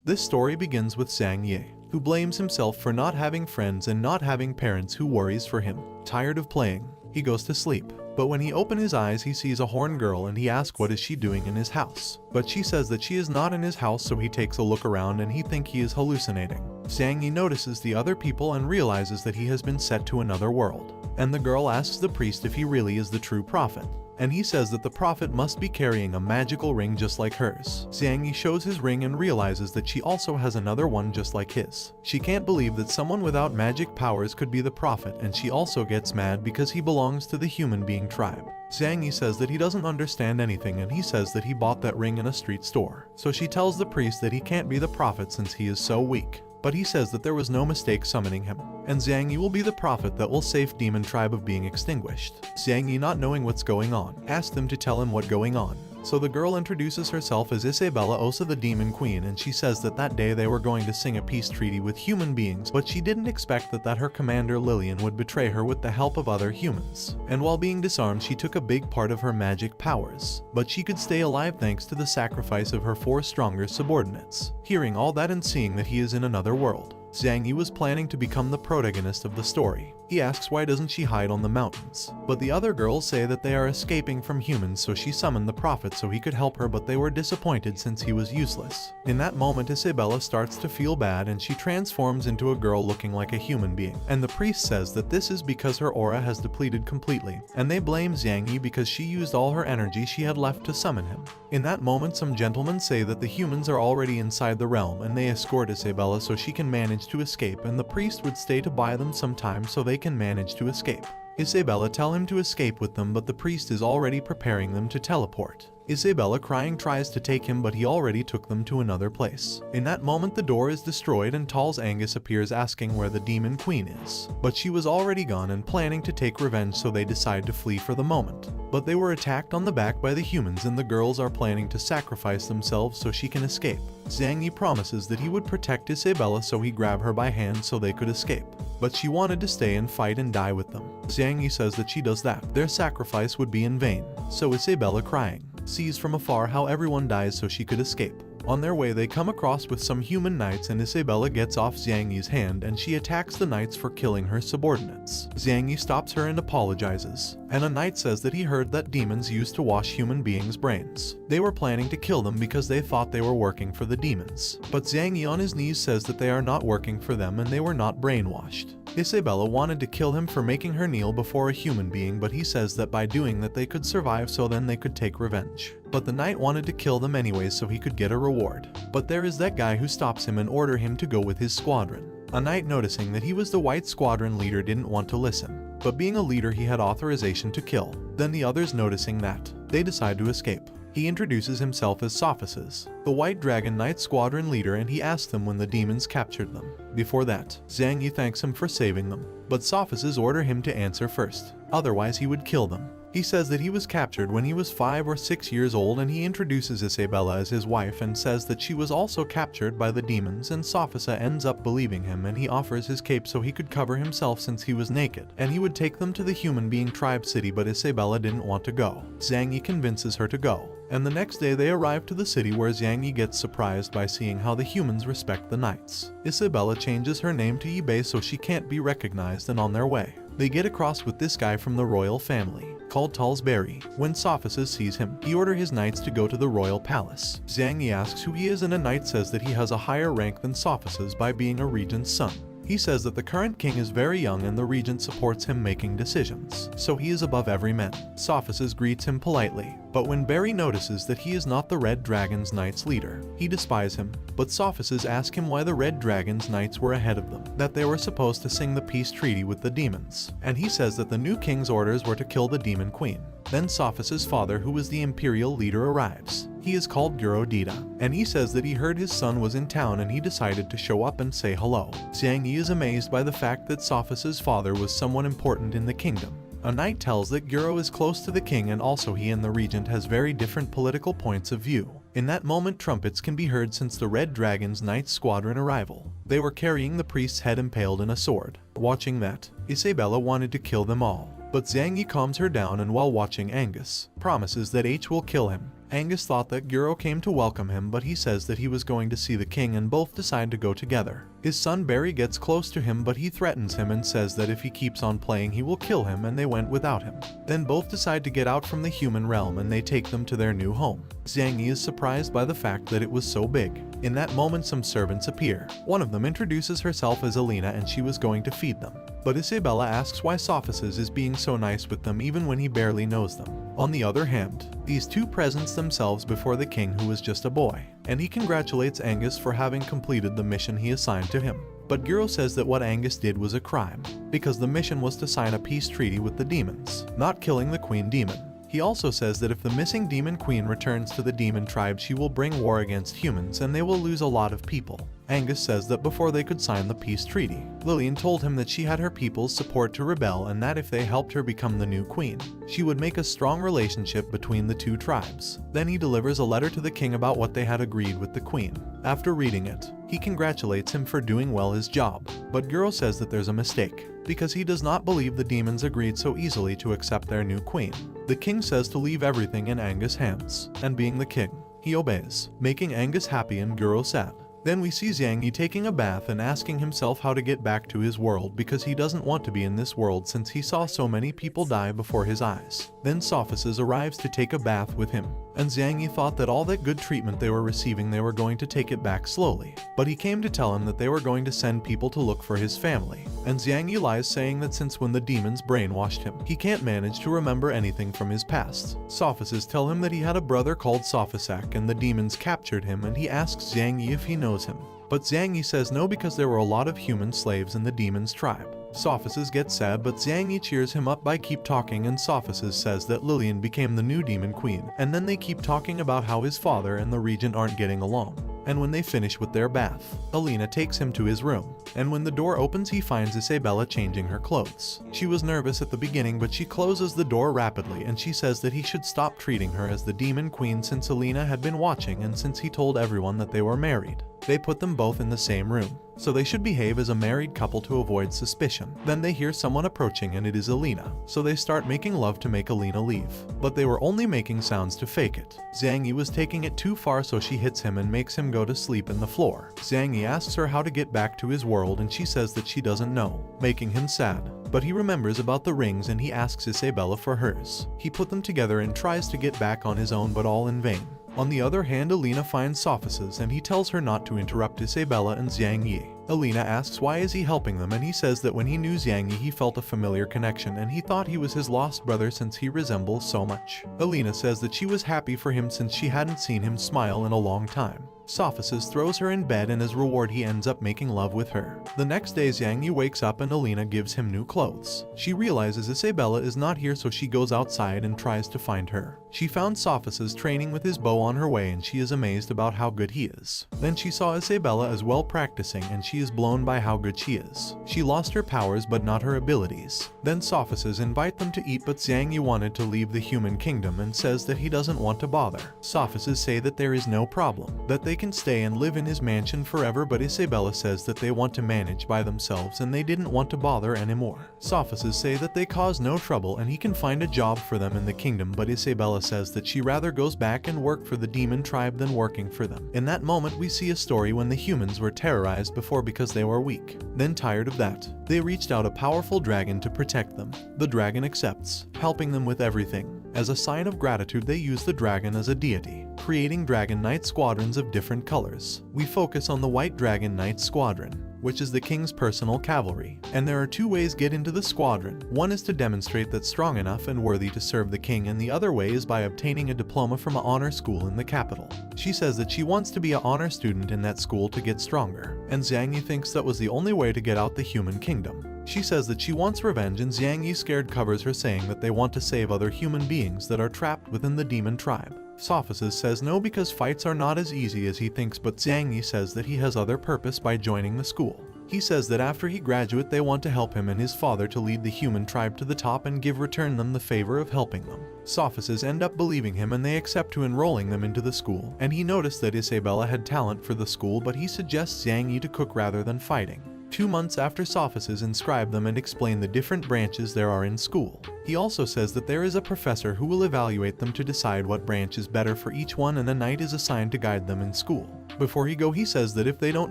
This story begins with Zhang Yi, who blames himself for not having friends and not having parents who worries for him. Tired of playing, he goes to sleep. But when he opens his eyes, he sees a horned girl and he asks what is she doing in his house. But she says that she is not in his house, so he takes a look around and he thinks he is hallucinating. Zhang Yi notices the other people and realizes that he has been sent to another world. And the girl asks the priest if he really is the true prophet. And he says that the prophet must be carrying a magical ring just like hers. Zhang Yi shows his ring and realizes that she also has another one just like his. She can't believe that someone without magic powers could be the prophet, and she also gets mad because he belongs to the human being tribe. Zhang Yi says that he doesn't understand anything, and he says that he bought that ring in a street store. So she tells the priest that he can't be the prophet since he is so weak. But he says that there was no mistake summoning him, and Zhang Yi will be the prophet that will save demon tribe of being extinguished. Zhang Yi, not knowing what's going on, asks them to tell him what's going on. So the girl introduces herself as Isabella, also the demon queen, and she says that day they were going to sing a peace treaty with human beings, but she didn't expect that her commander Lillian would betray her with the help of other humans. And while being disarmed, she took a big part of her magic powers, but she could stay alive thanks to the sacrifice of her 4 stronger subordinates. Hearing all that and seeing that he is in another world, Zhang Yi was planning to become the protagonist of the story. He asks why doesn't she hide on the mountains, but the other girls say that they are escaping from humans, so she summoned the prophet so he could help her, but they were disappointed since he was useless. In that moment, Isabella starts to feel bad and she transforms into a girl looking like a human being, and the priest says that this is because her aura has depleted completely, and they blame Zhang Yi because she used all her energy she had left to summon him. In that moment, some gentlemen say that the humans are already inside the realm and they escort Isabella so she can manage to escape, and the priest would stay to buy them some time so they can manage to escape. Isabella tell him to escape with them, but the priest is already preparing them to teleport. Isabella, crying, tries to take him, but he already took them to another place. In that moment, the door is destroyed and Tall's Angus appears asking where the demon queen is. But she was already gone and planning to take revenge, so they decide to flee for the moment. But they were attacked on the back by the humans, and the girls are planning to sacrifice themselves so she can escape. Zhang Yi promises that he would protect Isabella, so he grabbed her by hand so they could escape. But she wanted to stay and fight and die with them. Zhang Yi says that she does that, their sacrifice would be in vain. So Isabella, crying, sees from afar how everyone dies so she could escape. On their way, they come across with some human knights, and Isabella gets off Zhang Yi's hand and she attacks the knights for killing her subordinates. Zhang Yi stops her and apologizes, and a knight says that he heard that demons used to wash human beings' brains. They were planning to kill them because they thought they were working for the demons. But Zhang Yi on his knees says that they are not working for them and they were not brainwashed. Isabella wanted to kill him for making her kneel before a human being, but he says that by doing that they could survive, so then they could take revenge. But the knight wanted to kill them anyways so he could get a reward. But there is that guy who stops him and orders him to go with his squadron. A knight, noticing that he was the white squadron leader, didn't want to listen. But being a leader, he had authorization to kill. Then the others, noticing that, they decide to escape. He introduces himself as Synopsis, the White Dragon Knight squadron leader, and he asks them when the demons captured them. Before that, Zhang Yi thanks him for saving them, but Synopsis orders him to answer first, otherwise he would kill them. He says that he was captured when he was 5 or 6 years old, and he introduces Isabella as his wife and says that she was also captured by the demons, and Sophisa ends up believing him, and he offers his cape so he could cover himself since he was naked, and he would take them to the human being tribe city, but Isabella didn't want to go. Zhang Yi convinces her to go, and the next day they arrive to the city, where Zhang Yi gets surprised by seeing how the humans respect the knights. Isabella changes her name to Yi Bei so she can't be recognized, and on their way, they get across with this guy from the royal family, called Talsbury. When Sophisa sees him, he orders his knights to go to the royal palace. Zhang Yi asks who he is, and a knight says that he has a higher rank than Sophisa's by being a regent's son. He says that the current king is very young and the regent supports him making decisions, so he is above every man. Sophisa greets him politely, but when Barry notices that he is not the Red Dragon's Knights leader, he despises him. But Sophisa asks him why the Red Dragon's Knights were ahead of them, that they were supposed to sing the peace treaty with the demons, and he says that the new king's orders were to kill the demon queen. Then Sophisa's father, who was the imperial leader, arrives. He is called Dita, and he says that he heard his son was in town and he decided to show up and say hello. Zhang Yi is amazed by the fact that Sophisa's father was someone important in the kingdom. A knight tells that Guro is close to the king, and also he and the regent has very different political points of view. In that moment, trumpets can be heard since the Red Dragon's Knight squadron arrival. They were carrying the priest's head impaled in a sword. Watching that, Isabella wanted to kill them all, but Zhang Yi calms her down, and while watching, Angus promises that H will kill him, Angus thought that Guro came to welcome him, but he says that he was going to see the king and both decide to go together. His son Barry gets close to him, but he threatens him and says that if he keeps on playing he will kill him, and they went without him. Then both decide to get out from the human realm and they take them to their new home. Xiang Yi is surprised by the fact that it was so big. In that moment some servants appear. One of them introduces herself as Alina and she was going to feed them. But Isabella asks why Sophices is being so nice with them even when he barely knows them. On the other hand, these two presents themselves before the king, who is just a boy, and he congratulates Angus for having completed the mission he assigned to him. But Guro says that what Angus did was a crime, because the mission was to sign a peace treaty with the demons, not killing the queen demon. He also says that if the missing demon queen returns to the demon tribe, she will bring war against humans and they will lose a lot of people. Angus says that before they could sign the peace treaty, Lillian told him that she had her people's support to rebel and that if they helped her become the new queen, she would make a strong relationship between the two tribes. Then he delivers a letter to the king about what they had agreed with the queen. After reading it, he congratulates him for doing well his job, but Guro says that there's a mistake, because he does not believe the demons agreed so easily to accept their new queen. The king says to leave everything in Angus' hands, and being the king, he obeys, making Angus happy and Guro sad. Then we see Xiang Yi taking a bath and asking himself how to get back to his world, because he doesn't want to be in this world since he saw so many people die before his eyes. Then Sophices arrives to take a bath with him, and Xiang Yi thought that all that good treatment they were receiving they were going to take it back slowly. But he came to tell him that they were going to send people to look for his family, and Xiang Yi lies, saying that since when the demons brainwashed him, he can't manage to remember anything from his past. Sophices tell him that he had a brother called Sophisac and the demons captured him, and he asks Xiang Yi if he knows him. But Xiang Yi says no, because there were a lot of human slaves in the demon's tribe. Sophices gets sad, but Xiang Yi cheers him up by keep talking, and Sophices says that Lillian became the new demon queen, and then they keep talking about how his father and the regent aren't getting along. And when they finish with their bath, Alina takes him to his room, and when the door opens he finds Isabella changing her clothes. She was nervous at the beginning, but she closes the door rapidly and she says that he should stop treating her as the demon queen since Alina had been watching and since he told everyone that they were married. They put them both in the same room, so they should behave as a married couple to avoid suspicion. Then they hear someone approaching and it is Alina, so they start making love to make Alina leave. But they were only making sounds to fake it. Xiang Yi was taking it too far, so she hits him and makes him go to sleep in the floor. Xiang Yi asks her how to get back to his world and she says that she doesn't know, making him sad. But he remembers about the rings and he asks Isabella for hers. He put them together and tries to get back on his own, but all in vain. On the other hand, Alina finds Sophices and he tells her not to interrupt Isabella and Xiang Yi. Alina asks why is he helping them, and he says that when he knew Xiang Yi he felt a familiar connection and he thought he was his lost brother since he resembles so much. Alina says that she was happy for him since she hadn't seen him smile in a long time. Sophices throws her in bed and as reward he ends up making love with her. The next day Xiang Yi wakes up and Alina gives him new clothes. She realizes Isabella is not here, so she goes outside and tries to find her. She found Sophices training with his bow on her way and she is amazed about how good he is. Then she saw Isabella as well practicing and she is blown by how good she is. She lost her powers but not her abilities. Then Sophices invite them to eat, but Xiang Yi wanted to leave the human kingdom and says that he doesn't want to bother. Sophices say that there is no problem, that they can stay and live in his mansion forever, but Isabella says that they want to manage by themselves and they didn't want to bother anymore. Sophices say that they cause no trouble and he can find a job for them in the kingdom, but Isabella says that she rather goes back and work for the demon tribe than working for them. In that moment we see a story when the humans were terrorized before because they were weak. Then tired of that, they reached out a powerful dragon to protect them. The dragon accepts, helping them with everything. As a sign of gratitude they use the dragon as a deity, creating Dragon Knight squadrons of different colors. We focus on the White Dragon Knight Squadron, which is the king's personal cavalry, and there are two ways get into the squadron. One is to demonstrate that strong enough and worthy to serve the king, and the other way is by obtaining a diploma from an honor school in the capital. She says that she wants to be an honor student in that school to get stronger, and Xiang Yi thinks that was the only way to get out the human kingdom. She says that she wants revenge, and Xiang Yi scared covers her, saying that they want to save other human beings that are trapped within the demon tribe. Sophices says no, because fights are not as easy as he thinks, but Xiang Yi says that he has other purpose by joining the school. He says that after he graduate they want to help him and his father to lead the human tribe to the top and return them the favor of helping them. Sophices end up believing him and they accept to enrolling them into the school, and he noticed that Isabella had talent for the school, but he suggests Xiang Yi to cook rather than fighting. 2 months after sophists inscribe them and explain the different branches there are in school. He also says that there is a professor who will evaluate them to decide what branch is better for each one, and a knight is assigned to guide them in school. Before he go, he says that if they don't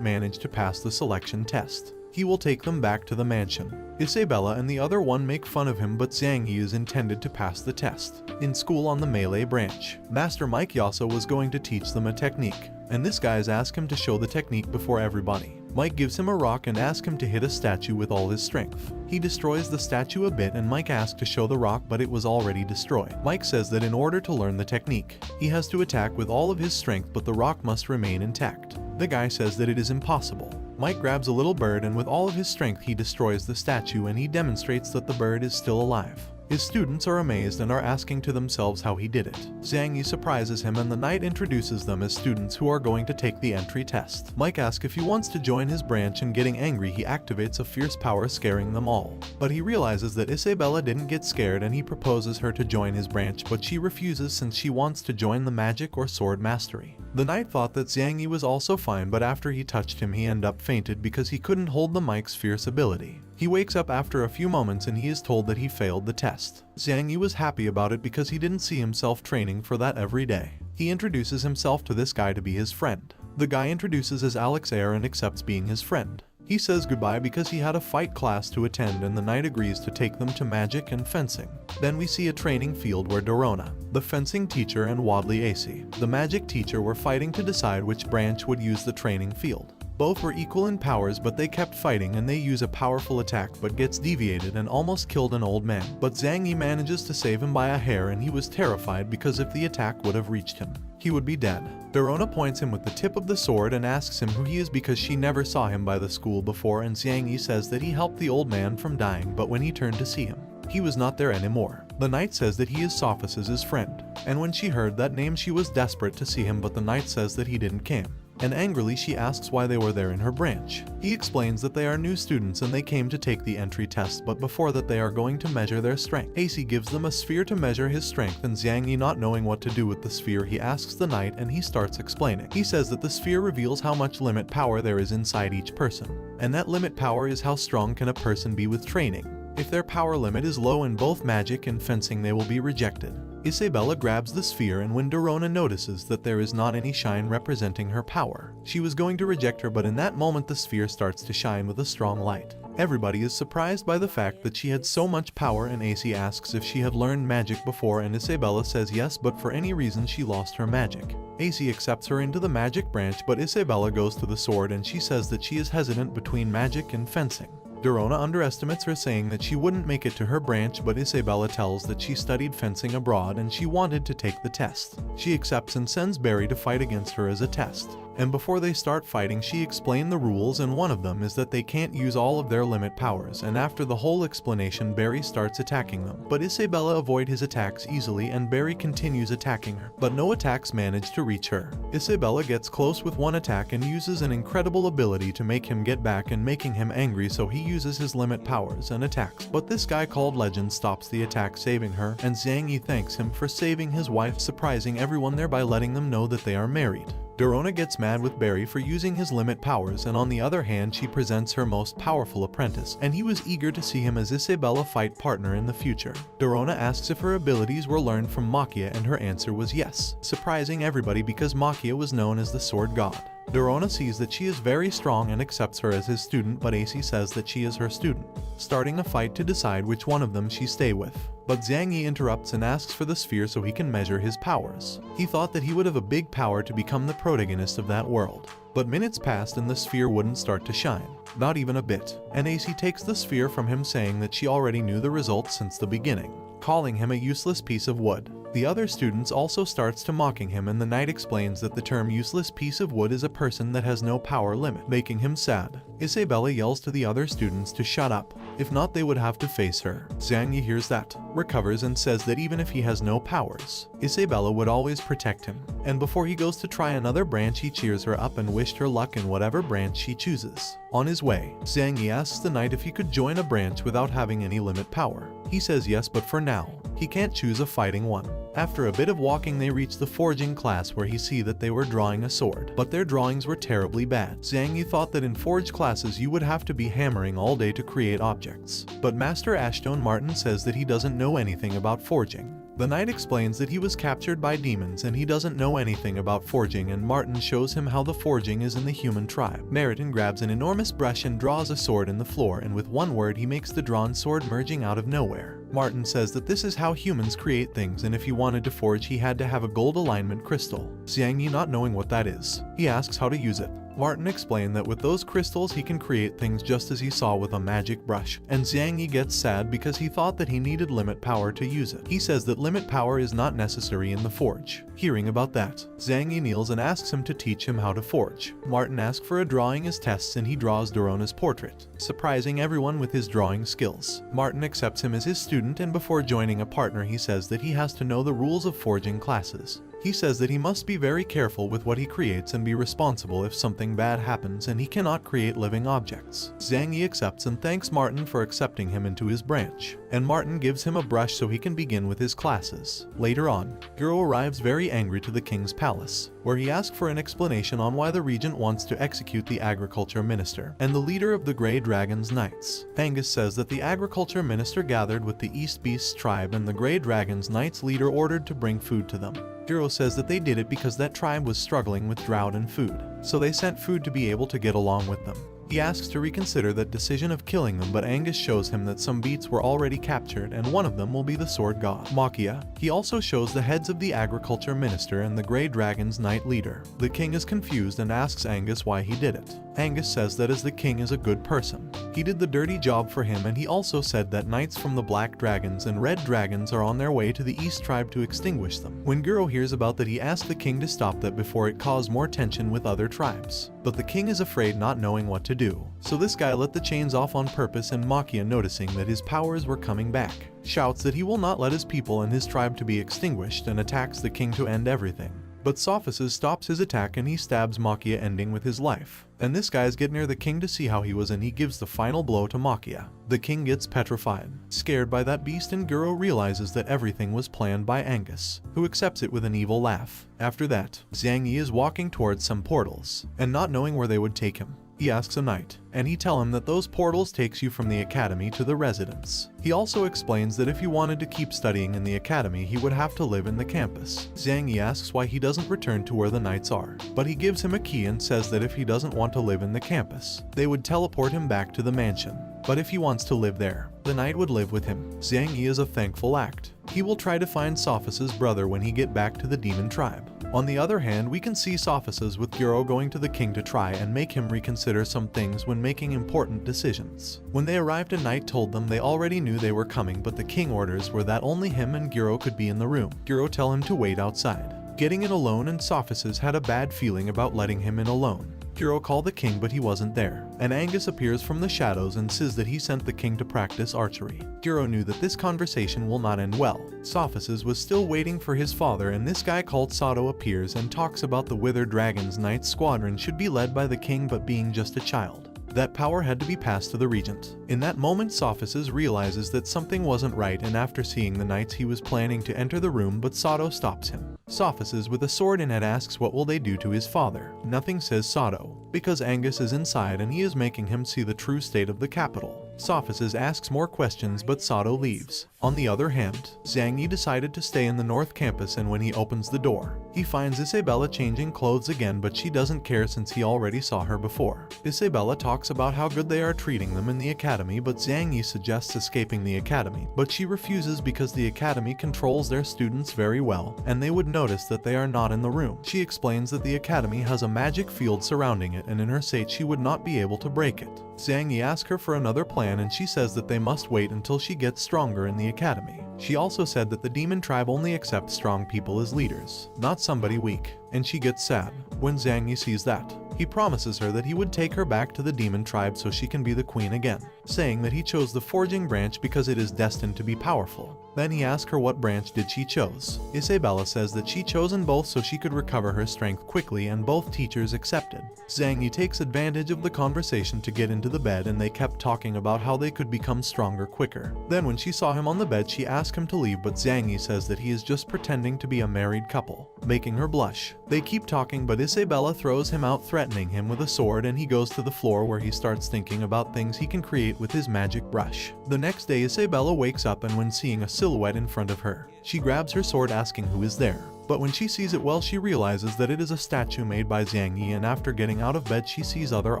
manage to pass the selection test, he will take them back to the mansion. Isabella and the other one make fun of him, but Zhang Yi is intended to pass the test. In school on the melee branch, Master Mike Yasa was going to teach them a technique, and this guy's asked him to show the technique before everybody. Mike gives him a rock and asks him to hit a statue with all his strength. He destroys the statue a bit, and Mike asks to show the rock, but it was already destroyed. Mike says that in order to learn the technique, he has to attack with all of his strength, but the rock must remain intact. The guy says that it is impossible. Mike grabs a little bird and with all of his strength he destroys the statue, and he demonstrates that the bird is still alive. His students are amazed and are asking to themselves how he did it. Zhang Yi surprises him, and the knight introduces them as students who are going to take the entry test. Mike asks if he wants to join his branch, and getting angry he activates a fierce power, scaring them all. But he realizes that Isabella didn't get scared, and he proposes her to join his branch, but she refuses since she wants to join the magic or sword mastery. The knight thought that Zhang Yi was also fine, but after he touched him he ended up fainted because he couldn't hold the Mike's fierce ability. He wakes up after a few moments and he is told that he failed the test. Zhang Yi was happy about it because he didn't see himself training for that every day. He introduces himself to this guy to be his friend. The guy introduces as Alex Air and accepts being his friend. He says goodbye because he had a fight class to attend, and the knight agrees to take them to magic and fencing. Then we see a training field where Dorona, the fencing teacher, and Wadley Ac, the magic teacher, were fighting to decide which branch would use the training field. Both were equal in powers, but they kept fighting, and they use a powerful attack but gets deviated and almost killed an old man. But Zhang Yi manages to save him by a hair, and he was terrified because if the attack would have reached him, he would be dead. Dorona points him with the tip of the sword and asks him who he is because she never saw him by the school before, and Zhang Yi says that he helped the old man from dying, but when he turned to see him, he was not there anymore. The knight says that he is Sophus's friend, and when she heard that name she was desperate to see him, but the knight says that he didn't came. And angrily she asks why they were there in her branch. He explains that they are new students and they came to take the entry test, but before that they are going to measure their strength. Ac gives them a sphere to measure his strength, and Zhang Yi, not knowing what to do with the sphere, he asks the knight and he starts explaining. He says that the sphere reveals how much limit power there is inside each person, and that limit power is how strong can a person be with training. If their power limit is low in both magic and fencing, they will be rejected. Isabella grabs the sphere, and when Dorona notices that there is not any shine representing her power, she was going to reject her, but in that moment the sphere starts to shine with a strong light. Everybody is surprised by the fact that she had so much power, and AC asks if she had learned magic before, and Isabella says yes, but for any reason she lost her magic. AC accepts her into the magic branch, but Isabella goes to the sword and she says that she is hesitant between magic and fencing. Dorona underestimates her, saying that she wouldn't make it to her branch, but Isabella tells that she studied fencing abroad and she wanted to take the test. She accepts and sends Barry to fight against her as a test. And before they start fighting, she explained the rules, and one of them is that they can't use all of their limit powers, and after the whole explanation Barry starts attacking them. But Isabella avoids his attacks easily and Barry continues attacking her, but no attacks manage to reach her. Isabella gets close with one attack and uses an incredible ability to make him get back and making him angry, so he uses his limit powers and attacks. But this guy called Legend stops the attack, saving her, and Zhang Yi thanks him for saving his wife, surprising everyone there by letting them know that they are married. Dorona gets mad with Barry for using his limit powers, and on the other hand she presents her most powerful apprentice, and he was eager to see him as Isabella fight partner in the future. Dorona asks if her abilities were learned from Makia, and her answer was yes, surprising everybody because Makia was known as the sword god. Dorona sees that she is very strong and accepts her as his student, but AC says that she is her student, starting a fight to decide which one of them she stay with. But Zhang Yi interrupts and asks for the sphere so he can measure his powers. He thought that he would have a big power to become the protagonist of that world. But minutes passed and the sphere wouldn't start to shine, not even a bit, and AC takes the sphere from him, saying that she already knew the results since the beginning, calling him a useless piece of wood. The other students also starts to mocking him, and the knight explains that the term useless piece of wood is a person that has no power limit, making him sad. Isabella yells to the other students to shut up, if not they would have to face her. Zhang Yi hears that, recovers and says that even if he has no powers, Isabella would always protect him, and before he goes to try another branch he cheers her up and wished her luck in whatever branch she chooses. On his way, Zhang Yi asks the knight if he could join a branch without having any limit power. He says yes, but for now, He can't choose a fighting one. After a bit of walking they reach the forging class where he see that they were drawing a sword, but their drawings were terribly bad. Zhang Yi thought that in forge classes you would have to be hammering all day to create objects, but Master Ascian Martin says that he doesn't know anything about forging. The knight explains that he was captured by demons and he doesn't know anything about forging, and Martin shows him how the forging is in the human tribe. Martin grabs an enormous brush and draws a sword in the floor, and with one word he makes the drawn sword merging out of nowhere. Martin says that this is how humans create things, and if he wanted to forge he had to have a gold alignment crystal. Zhang Yi, not knowing what that is, he asks how to use it. Martin explained that with those crystals he can create things just as he saw with a magic brush, and Zhang Yi gets sad because he thought that he needed limit power to use it. He says that limit power is not necessary in the forge. Hearing about that, Zhang Yi kneels and asks him to teach him how to forge. Martin asks for a drawing as tests and he draws Dorona's portrait, surprising everyone with his drawing skills. Martin accepts him as his student, and before joining a partner he says that he has to know the rules of forging classes. He says that he must be very careful with what he creates and be responsible if something bad happens, and he cannot create living objects. Zhang Yi accepts and thanks Martin for accepting him into his branch, and Martin gives him a brush so he can begin with his classes. Later on, Guro arrives very angry to the king's palace, where he asks for an explanation on why the regent wants to execute the agriculture minister and the leader of the Grey Dragon's Knights. Angus says that the agriculture minister gathered with the East Beast's tribe and the Grey Dragon's Knights leader ordered to bring food to them. Guro says that they did it because that tribe was struggling with drought and food, so they sent food to be able to get along with them. He asks to reconsider that decision of killing them, but Angus shows him that some beasts were already captured and one of them will be the sword god, Makia. He also shows the heads of the agriculture minister and the Grey Dragon's Knight leader. The king is confused and asks Angus why he did it. Angus says that as the king is a good person, he did the dirty job for him, and he also said that knights from the Black Dragons and Red Dragons are on their way to the East tribe to extinguish them. When Guro hears about that he asks the king to stop that before it caused more tension with other tribes. But the king is afraid, not knowing what to do. So this guy let the chains off on purpose, and Makia, noticing that his powers were coming back, shouts that he will not let his people and his tribe to be extinguished and attacks the king to end everything. But Sophisis stops his attack and he stabs Makia, ending with his life. And this guys get near the king to see how he was, and he gives the final blow to Makia. The king gets petrified, scared by that beast, and Guro realizes that everything was planned by Angus, who accepts it with an evil laugh. After that, Zhang Yi is walking towards some portals, and not knowing where they would take him. He asks a knight, and he tells him that those portals takes you from the academy to the residence. He also explains that if he wanted to keep studying in the academy he would have to live in the campus. Zhang Yi asks why he doesn't return to where the knights are, but he gives him a key and says that if he doesn't want to live in the campus, they would teleport him back to the mansion. But if he wants to live there, the knight would live with him. Zhang Yi is a thankful act. He will try to find Sophis's brother when he get back to the demon tribe. On the other hand, we can see Sophisis with Guro going to the king to try and make him reconsider some things when making important decisions. When they arrived, a knight told them they already knew they were coming, but the king orders were that only him and Guro could be in the room. Guro tell him to wait outside, getting in alone, and Sophisis had a bad feeling about letting him in alone. Guro called the king, but he wasn't there, and Angus appears from the shadows and says that he sent the king to practice archery. Guro knew that this conversation will not end well. Sophisis was still waiting for his father, and this guy called Sato appears and talks about the Wither Dragon's Knight squadron should be led by the king, but being just a child, that power had to be passed to the regent. In that moment, Sophisis realizes that something wasn't right, and after seeing the knights he was planning to enter the room, but Sato stops him. Sophisis with a sword in it asks what will they do to his father. Nothing, says Sato, because Angus is inside and he is making him see the true state of the capital. Sophisis asks more questions, but Sato leaves. On the other hand, Zhang Yi decided to stay in the North Campus, and when he opens the door, he finds Isabella changing clothes again, but she doesn't care since he already saw her before. Isabella talks about how good they are treating them in the academy, but Zhang Yi suggests escaping the academy, but she refuses because the academy controls their students very well, and they would notice that they are not in the room. She explains that the academy has a magic field surrounding it, and in her state she would not be able to break it. Zhang Yi asks her for another plan, and she says that they must wait until she gets stronger in the academy. She also said that the demon tribe only accepts strong people as leaders, not somebody weak, and she gets sad when Zhang Yi sees that. He promises her that he would take her back to the demon tribe so she can be the queen again, saying that he chose the forging branch because it is destined to be powerful. Then he asks her what branch did she chose. Isabella says that she chosen both so she could recover her strength quickly, and both teachers accepted. Zhang Yi takes advantage of the conversation to get into the bed, and they kept talking about how they could become stronger quicker. Then when she saw him on the bed, she asked him to leave, but Zhang Yi says that he is just pretending to be a married couple, making her blush. They keep talking, but Isabella throws him out, threatening him with a sword, and he goes to the floor where he starts thinking about things he can create with his magic brush. The next day, Isabella wakes up, and when seeing a silhouette in front of her, she grabs her sword asking who is there. But when she sees it well, she realizes that it is a statue made by Zhang Yi, and after getting out of bed she sees other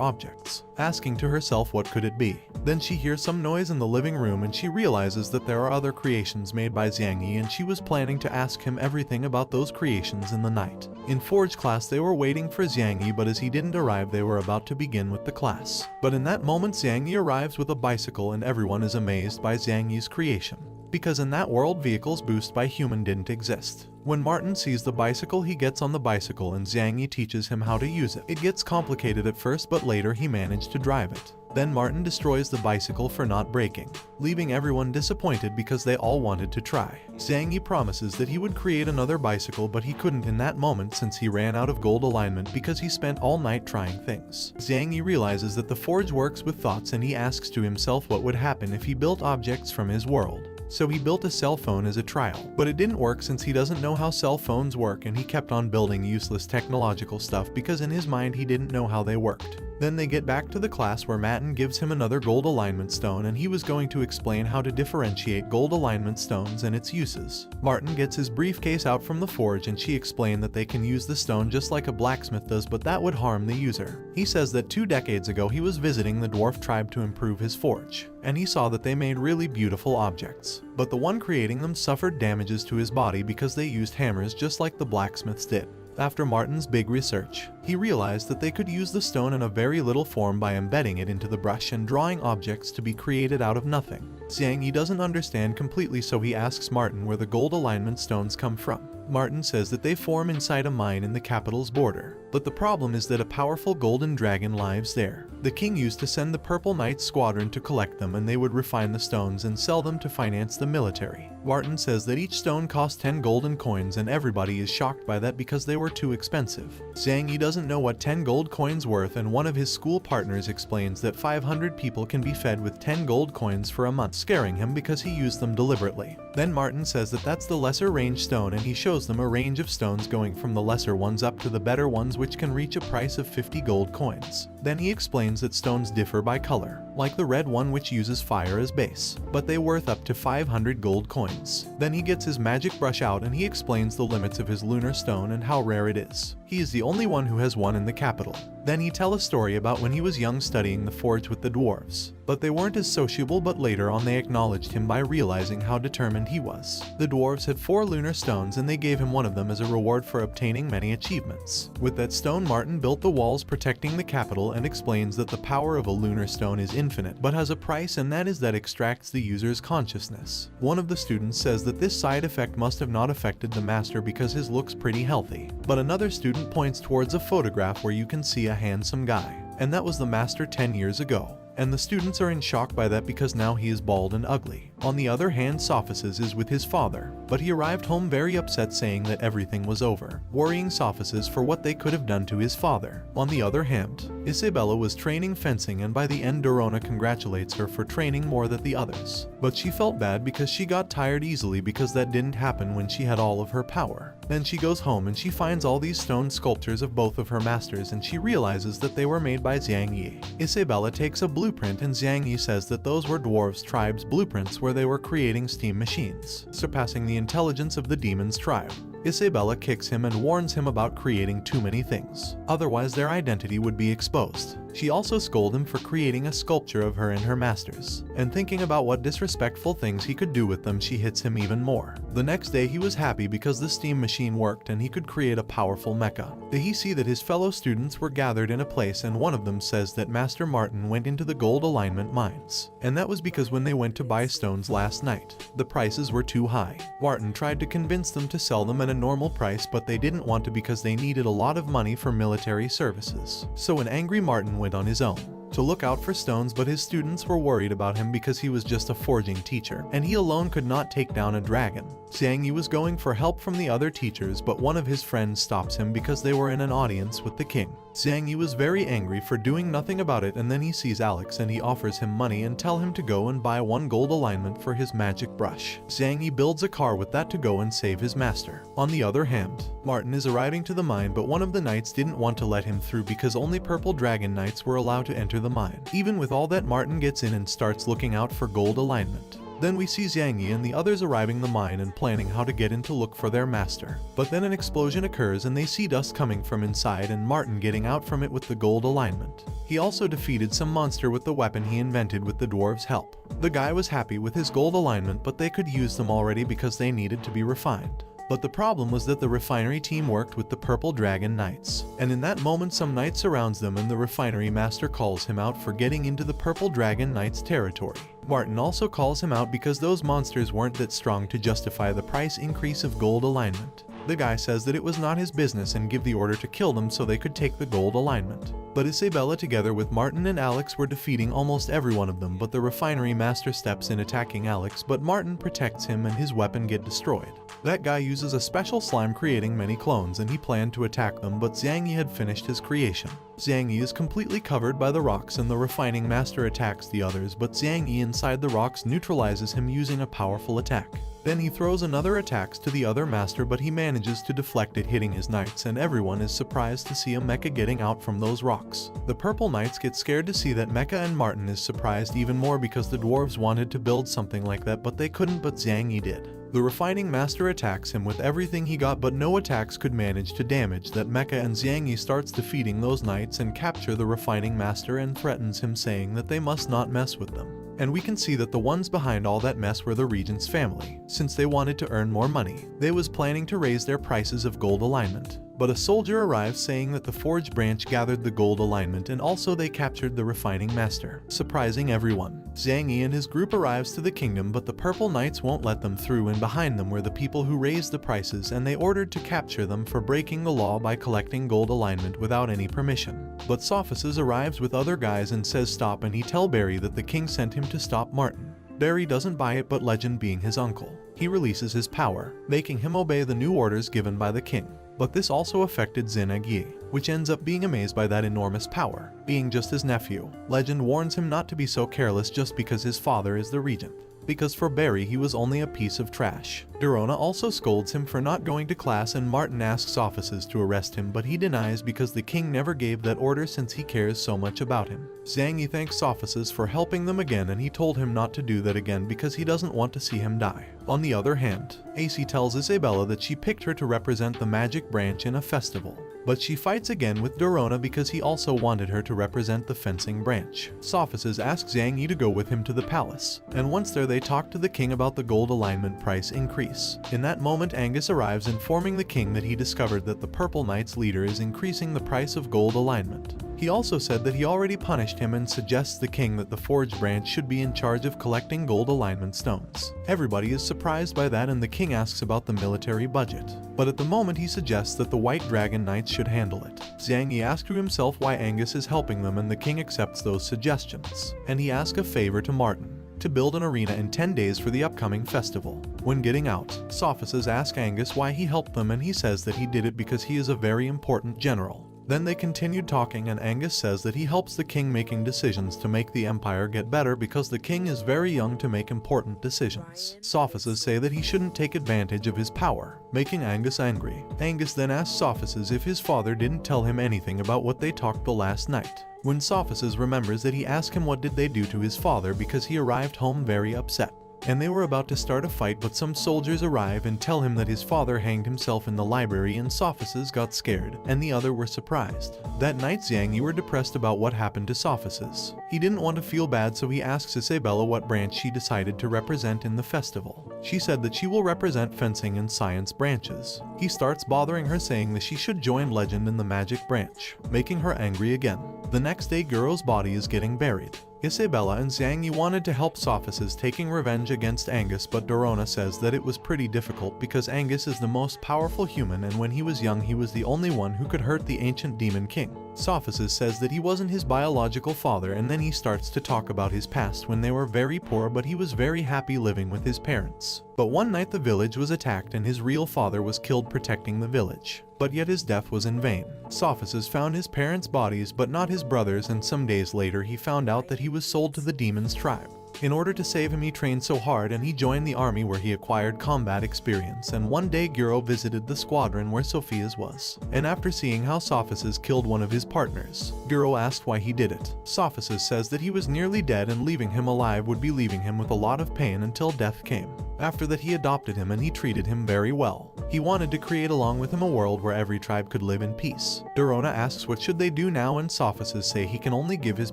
objects, asking to herself what could it be. Then she hears some noise in the living room, and she realizes that there are other creations made by Zhang Yi, and she was planning to ask him everything about those creations in the night. In Forge class they were waiting for Zhang Yi, but as he didn't arrive they were about to begin with the class. But in that moment Zhang Yi arrives with a bicycle, and everyone is amazed by Zhang Yi's creation, because in that world vehicles boosted by human didn't exist. When Martin sees the bicycle, he gets on the bicycle and Zhang Yi teaches him how to use it. It gets complicated at first, but later he managed to drive it. Then Martin destroys the bicycle for not breaking, leaving everyone disappointed because they all wanted to try. Zhang Yi promises that he would create another bicycle, but he couldn't in that moment since he ran out of gold alignment because he spent all night trying things. Zhang Yi realizes that the forge works with thoughts, and he asks to himself what would happen if he built objects from his world. So he built a cell phone as a trial, but it didn't work since he doesn't know how cell phones work, and he kept on building useless technological stuff because in his mind he didn't know how they worked. Then they get back to the class where Martin gives him another gold alignment stone, and he was going to explain how to differentiate gold alignment stones and its uses. Martin gets his briefcase out from the forge, and she explained that they can use the stone just like a blacksmith does, but that would harm the user. He says that 2 decades ago he was visiting the dwarf tribe to improve his forge, and he saw that they made really beautiful objects, but the one creating them suffered damages to his body because they used hammers just like the blacksmiths did. After Martin's big research, he realized that they could use the stone in a very little form by embedding it into the brush and drawing objects to be created out of nothing. Zhang Yi doesn't understand completely, so he asks Martin where the gold alignment stones come from. Martin says that they form inside a mine in the capital's border, but the problem is that a powerful golden dragon lives there. The king used to send the Purple Knights squadron to collect them, and they would refine the stones and sell them to finance the military. Martin says that each stone cost 10 golden coins, and everybody is shocked by that because they were too expensive. Zhang Yi doesn't know what 10 gold coins worth, and one of his school partners explains that 500 people can be fed with 10 gold coins for a month, scaring him because he used them deliberately. Then Martin says that that's the lesser range stone, and he shows them a range of stones going from the lesser ones up to the better ones, which can reach a price of 50 gold coins. Then he explains that stones differ by color, like the red one which uses fire as base, but they worth up to 500 gold coins. Then he gets his magic brush out and he explains the limits of his lunar stone and how rare it is. He is the only one who has one in the capital. Then he tells a story about when he was young studying the forge with the dwarves, but they weren't as sociable, but later on they acknowledged him by realizing how determined he was. The dwarves had 4 lunar stones, and they gave him one of them as a reward for obtaining many achievements. With that stone, Martin built the walls protecting the capital and explains that the power of a lunar stone is infinite but has a price, and that is that extracts the user's consciousness. One of the students says that this side effect must have not affected the master because his looks pretty healthy, but another student points towards a photograph where you can see a handsome guy, and that was the master 10 years ago. And the students are in shock by that because now he is bald and ugly. On the other hand, Sophices is with his father, but he arrived home very upset, saying that everything was over, worrying Sophices for what they could have done to his father. On the other hand, Isabella was training fencing, and by the end Dorona congratulates her for training more than the others. But she felt bad because she got tired easily because that didn't happen when she had all of her power. Then she goes home and she finds all these stone sculptures of both of her masters, and she realizes that they were made by Zhang Yi. Isabella takes a blueprint, and Zhang Yi says that those were dwarves' tribe's blueprints where they were creating steam machines, surpassing the intelligence of the demons' tribe. Isabella kicks him and warns him about creating too many things, otherwise their identity would be exposed. She also scolds him for creating a sculpture of her and her masters, and thinking about what disrespectful things he could do with them, she hits him even more. The next day he was happy because the steam machine worked and he could create a powerful mecha. Then he see that his fellow students were gathered in a place, and one of them says that Master Martin went into the gold alignment mines, and that was because when they went to buy stones last night, the prices were too high. Martin tried to convince them to sell them at a normal price, but they didn't want to because they needed a lot of money for military services. So an angry Martin went on his own. to look out for stones, but his students were worried about him because he was just a forging teacher, and he alone could not take down a dragon. Zhang Yi was going for help from the other teachers, but one of his friends stops him because they were in an audience with the king. Zhang Yi was very angry for doing nothing about it, and then he sees Alex and he offers him money and tell him to go and buy 1 gold alignment for his magic brush. Zhang Yi builds a car with that to go and save his master. On the other hand, Martin is arriving to the mine, but one of the knights didn't want to let him through because only purple dragon knights were allowed to enter the mine. Even with all that, Martin gets in and starts looking out for gold alignment. Then we see Zhang Yi and the others arriving the mine and planning how to get in to look for their master. But then an explosion occurs and they see dust coming from inside and Martin getting out from it with the gold alignment. He also defeated some monster with the weapon he invented with the dwarves' help. The guy was happy with his gold alignment, but they could use them already because they needed to be refined. But the problem was that the refinery team worked with the Purple Dragon Knights. And in that moment some knight surrounds them and the refinery master calls him out for getting into the Purple Dragon Knights' territory. Martin also calls him out because those monsters weren't that strong to justify the price increase of gold alignment. The guy says that it was not his business and give the order to kill them so they could take the gold alignment. But Isabella together with Martin and Alex were defeating almost every one of them, but the refinery master steps in attacking Alex, but Martin protects him and his weapon get destroyed. That guy uses a special slime creating many clones and he planned to attack them, but Zhang Yi had finished his creation. Zhang Yi is completely covered by the rocks and the refining master attacks the others, but Zhang Yi inside the rocks neutralizes him using a powerful attack. Then he throws another attacks to the other master, but he manages to deflect it, hitting his knights, and everyone is surprised to see a mecha getting out from those rocks. The purple knights get scared to see that mecha, and Martin is surprised even more because the dwarves wanted to build something like that but they couldn't, but Zhang Yi did. The refining master attacks him with everything he got, but no attacks could manage to damage that mecha, and Zhang Yi starts defeating those knights and capture the refining master and threatens him, saying that they must not mess with them. And we can see that the ones behind all that mess were the regent's family. Since they wanted to earn more money, they was planning to raise their prices of gold alignment. But a soldier arrives saying that the Forge branch gathered the gold alignment and also they captured the refining master, surprising everyone. Zhang Yi and his group arrives to the kingdom, but the purple knights won't let them through, and behind them were the people who raised the prices, and they ordered to capture them for breaking the law by collecting gold alignment without any permission. But Sophices arrives with other guys and says stop, and he tell Barry that the king sent him to stop Martin. Barry doesn't buy it, but Legend being his uncle, he releases his power, making him obey the new orders given by the king. But this also affected Zhang Yi, which ends up being amazed by that enormous power. Being just his nephew, Legend warns him not to be so careless just because his father is the regent, because for Barry he was only a piece of trash. Dorona also scolds him for not going to class, and Martin asks offices to arrest him, but he denies because the king never gave that order since he cares so much about him. Zhang Yi thanks offices for helping them again, and he told him not to do that again because he doesn't want to see him die. On the other hand, AC tells Isabella that she picked her to represent the magic branch in a festival. But she fights again with Dorona because he also wanted her to represent the fencing branch. Sophices asks Zhang Yi to go with him to the palace, and once there they talk to the king about the gold alignment price increase. In that moment Angus arrives informing the king that he discovered that the Purple Knight's leader is increasing the price of gold alignment. He also said that he already punished him and suggests the king that the Forge branch should be in charge of collecting gold alignment stones. Everybody is surprised by that, and the king asks about the military budget. But at the moment he suggests that the White Dragon Knights should handle it. Zhang Yi asks to himself why Angus is helping them, and the king accepts those suggestions. And he asks a favor to Martin, to build an arena in 10 days for the upcoming festival. When getting out, Sophices ask Angus why he helped them, and he says that he did it because he is a very important general. Then they continued talking, and Angus says that he helps the king making decisions to make the empire get better because the king is very young to make important decisions. Sophices say that he shouldn't take advantage of his power, making Angus angry. Angus then asks Sophices if his father didn't tell him anything about what they talked the last night. When Sophices remembers that, he asks him what did they do to his father because he arrived home very upset. And they were about to start a fight, but some soldiers arrive and tell him that his father hanged himself in the library, and Sophices got scared, and the other were surprised. That night Zhang Yi were depressed about what happened to Sophices. He didn't want to feel bad, so he asks Isabella what branch she decided to represent in the festival. She said that she will represent fencing and science branches. He starts bothering her, saying that she should join Legend in the magic branch, making her angry again. The next day Guro's body is getting buried. Isabella and Zhang Yi wanted to help Sophus taking revenge against Angus, but Dorona says that it was pretty difficult because Angus is the most powerful human, and when he was young he was the only one who could hurt the ancient demon king. Sophus says that he wasn't his biological father, and then he starts to talk about his past when they were very poor, but he was very happy living with his parents. But one night the village was attacked and his real father was killed protecting the village. But yet his death was in vain. Sophus found his parents' bodies but not his brothers, and some days later he found out that he was sold to the demon's tribe. In order to save him he trained so hard and he joined the army where he acquired combat experience, and one day Guro visited the squadron where Sophia's was. And after seeing how Sophus killed one of his partners, Guro asked why he did it. Sophus says that he was nearly dead and leaving him alive would be leaving him with a lot of pain until death came. After that he adopted him and he treated him very well. He wanted to create along with him a world where every tribe could live in peace. Dorona asks what should they do now, and Sophus say he can only give his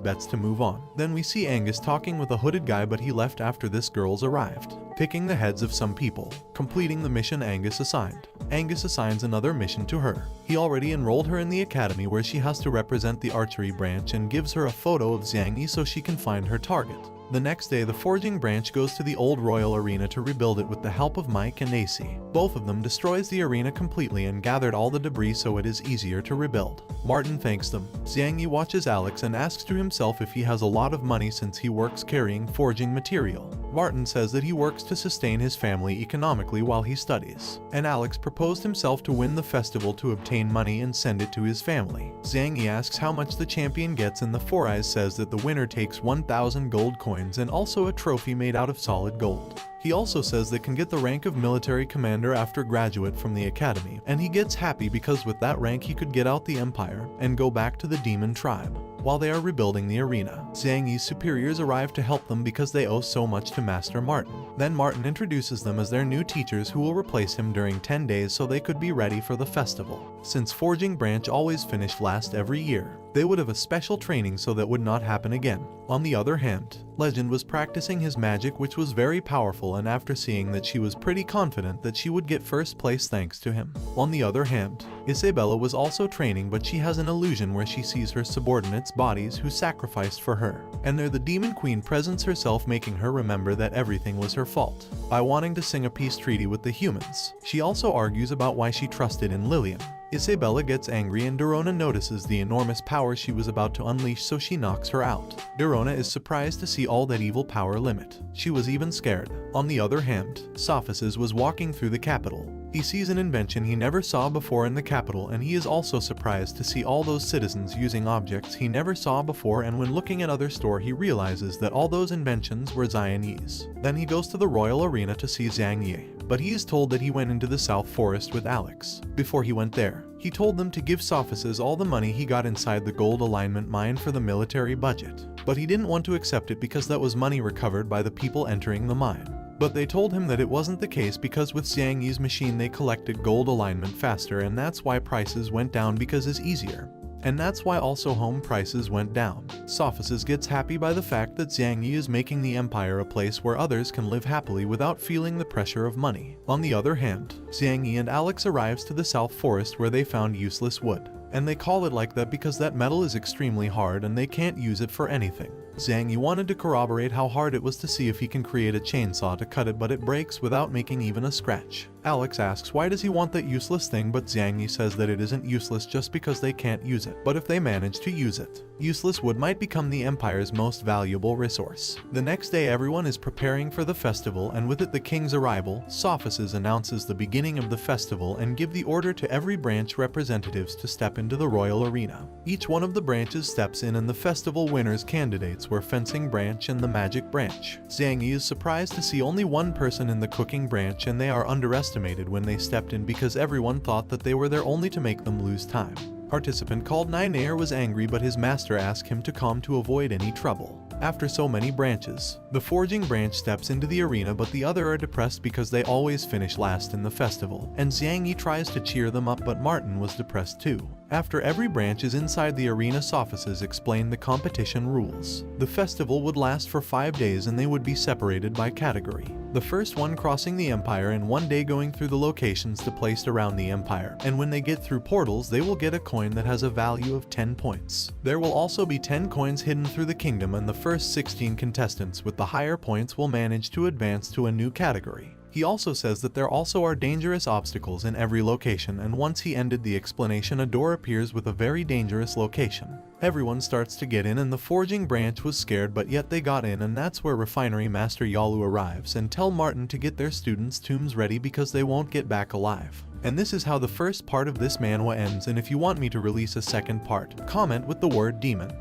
bets to move on. Then we see Angus talking with a hooded guy, but he left after this girl's arrived, picking the heads of some people, completing the mission Angus assigned. Angus assigns another mission to her. He already enrolled her in the academy where she has to represent the archery branch and gives her a photo of Zhang Yi so she can find her target. The next day the forging branch goes to the old royal arena to rebuild it with the help of Mike and AC. Both of them destroys the arena completely and gathered all the debris so it is easier to rebuild. Martin thanks them. Zhang Yi watches Alex and asks to himself if he has a lot of money since he works carrying forging material. Martin says that he works to sustain his family economically while he studies. And Alex proposed himself to win the festival to obtain money and send it to his family. Zhang Yi asks how much the champion gets, and the Four Eyes says that the winner takes 1,000 gold coins and also a trophy made out of solid gold. He also says they can get the rank of military commander after graduate from the academy, and he gets happy because with that rank he could get out the empire and go back to the demon tribe. While they are rebuilding the arena, Zhang Yi's superiors arrive to help them because they owe so much to Master Martin. Then Martin introduces them as their new teachers who will replace him during 10 days so they could be ready for the festival. Since Forging Branch always finished last every year, they would have a special training so that would not happen again. On the other hand, Legend was practicing his magic, which was very powerful, and after seeing that she was pretty confident that she would get first place thanks to him. On the other hand, Isabella was also training, but she has an illusion where she sees her subordinates' bodies who sacrificed for her, and there the demon queen presents herself, making her remember that everything was her fault by wanting to sing a peace treaty with the humans. She also argues about why she trusted in Lillian. Isabella gets angry and Dorona notices the enormous power she was about to unleash, so she knocks her out. Dorona is surprised to see all that evil power limit. She was even scared. On the other hand, Sophus was walking through the capital. He sees an invention he never saw before in the capital, and he is also surprised to see all those citizens using objects he never saw before, and when looking at other store he realizes that all those inventions were Zhang Yi's. Then he goes to the royal arena to see Zhang Yi, but he is told that he went into the South Forest with Alex. Before he went there, he told them to give Sophus all the money he got inside the gold alignment mine for the military budget, but he didn't want to accept it because that was money recovered by the people entering the mine. But they told him that it wasn't the case because with Zhang Yi's machine they collected gold alignment faster, and that's why prices went down because it's easier. And that's why also home prices went down. Sophus gets happy by the fact that Zhang Yi is making the empire a place where others can live happily without feeling the pressure of money. On the other hand, Zhang Yi and Alex arrives to the South Forest where they found useless wood. And they call it like that because that metal is extremely hard and they can't use it for anything. Zhang Yi wanted to corroborate how hard it was to see if he can create a chainsaw to cut it, but it breaks without making even a scratch. Alex asks why does he want that useless thing, but Zhang Yi says that it isn't useless just because they can't use it, but if they manage to use it, useless wood might become the empire's most valuable resource. The next day everyone is preparing for the festival, and with it the king's arrival. Sophus announces the beginning of the festival and give the order to every branch representatives to step into the royal arena. Each one of the branches steps in, and the festival winners candidates were fencing branch and the magic branch. Zhang Yi is surprised to see only one person in the cooking branch, and they are underestimated when they stepped in because everyone thought that they were there only to make them lose time. Participant called Ninair was angry, but his master asked him to calm to avoid any trouble. After so many branches, the forging branch steps into the arena, but the other are depressed because they always finish last in the festival, and Zhang Yi tries to cheer them up, but Martin was depressed too. After every branch is inside the arena, Sophus explained the competition rules. The festival would last for 5 days and they would be separated by category. The first one crossing the Empire and one day going through the locations to placed around the Empire, and when they get through portals they will get a coin that has a value of 10 points. There will also be 10 coins hidden through the kingdom, and the first 16 contestants with the higher points will manage to advance to a new category. He also says that there also are dangerous obstacles in every location, and once he ended the explanation, a door appears with a very dangerous location. Everyone starts to get in, and the forging branch was scared, but yet they got in, and that's where refinery master Yalu arrives and tell Martin to get their students' tombs ready because they won't get back alive. And this is how the first part of this manhwa ends, and if you want me to release a second part, comment with the word demon.